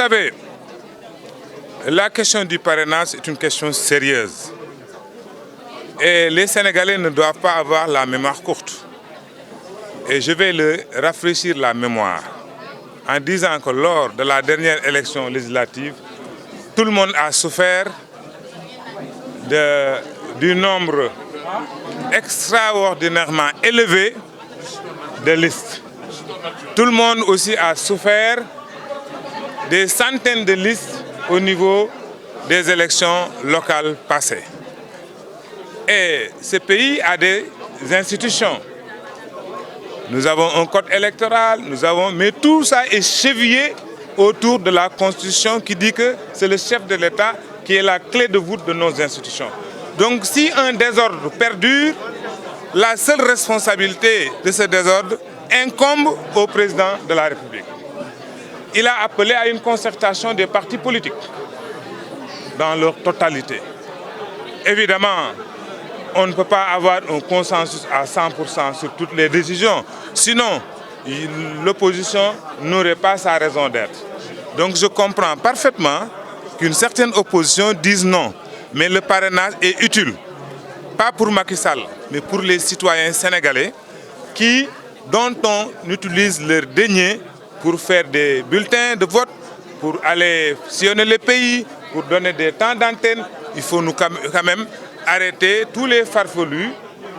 savez, la question du parrainage est une question sérieuse. Et les Sénégalais ne doivent pas avoir la mémoire courte. Et je vais leur rafraîchir la mémoire en disant que lors de la dernière élection législative, tout le monde a souffert du nombre extraordinairement élevé de listes. Tout le monde aussi a souffert des centaines de listes au niveau des élections locales passées. Et ce pays a des institutions. Nous avons un code électoral, mais tout ça est chevillé autour de la Constitution qui dit que c'est le chef de l'État qui est la clé de voûte de nos institutions. Donc si un désordre perdure, la seule responsabilité de ce désordre incombe au président de la République. Il a appelé à une concertation des partis politiques dans leur totalité. Évidemment, on ne peut pas avoir un consensus à 100% sur toutes les décisions. Sinon, l'opposition n'aurait pas sa raison d'être. Donc je comprends parfaitement qu'une certaine opposition dise non. Mais le parrainage est utile. Pas pour Macky Sall, mais pour les citoyens sénégalais dont on utilise leur deniers pour faire des bulletins de vote, pour aller sillonner le pays, pour donner des temps d'antenne. Il faut nous quand même arrêter tous les farfelus,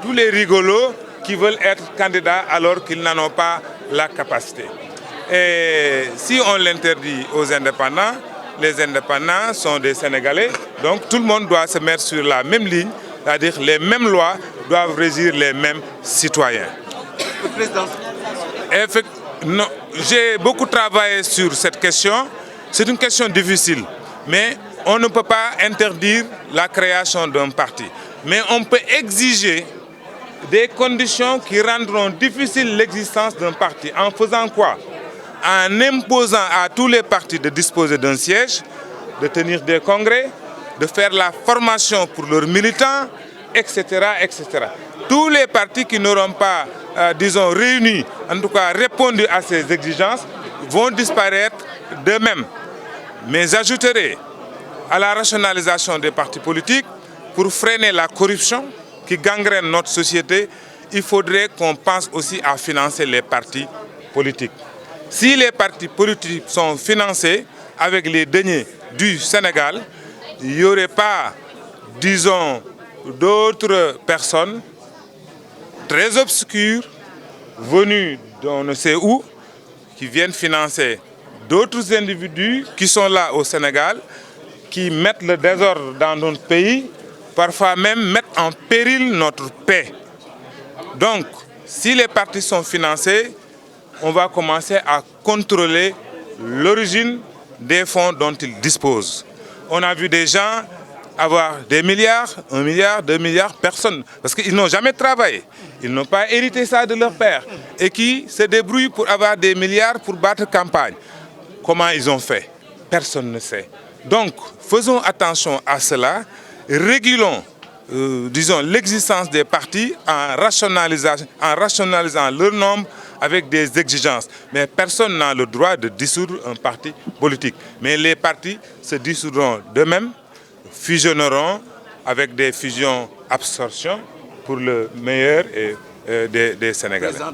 tous les rigolos qui veulent être candidats alors qu'ils n'en ont pas la capacité. Et si on l'interdit aux indépendants, les indépendants sont des Sénégalais, donc tout le monde doit se mettre sur la même ligne, c'est-à-dire les mêmes lois doivent régir les mêmes citoyens. Le président. J'ai beaucoup travaillé sur cette question. C'est une question difficile, mais on ne peut pas interdire la création d'un parti. Mais on peut exiger des conditions qui rendront difficile l'existence d'un parti. En faisant quoi? En imposant à tous les partis de disposer d'un siège, de tenir des congrès, de faire la formation pour leurs militants, etc., etc. Tous les partis qui n'auront pas, disons, réuni, en tout cas répondu à ces exigences, vont disparaître d'eux-mêmes. Mais j'ajouterai à la rationalisation des partis politiques, pour freiner la corruption qui gangrène notre société, il faudrait qu'on pense aussi à financer les partis politiques. Si les partis politiques sont financés avec les deniers du Sénégal, il n'y aurait pas, disons, d'autres personnes très obscures, venues d'on ne sait où, qui viennent financer d'autres individus qui sont là au Sénégal, qui mettent le désordre dans notre pays, parfois même mettent en péril notre paix. Donc, si les partis sont financés, on va commencer à contrôler l'origine des fonds dont ils disposent. On a vu des gens avoir des milliards, 1 milliard, 2 milliards, personne. Parce qu'ils n'ont jamais travaillé. Ils n'ont pas hérité ça de leur père. Et qui se débrouillent pour avoir des milliards pour battre campagne. Comment ils ont fait? Personne ne sait. Donc, faisons attention à cela. Régulons, disons, l'existence des partis en rationalisant leur nombre avec des exigences. Mais personne n'a le droit de dissoudre un parti politique. Mais les partis se dissoudront d'eux-mêmes, fusionneront avec des fusions-absorptions pour le meilleur des Sénégalais.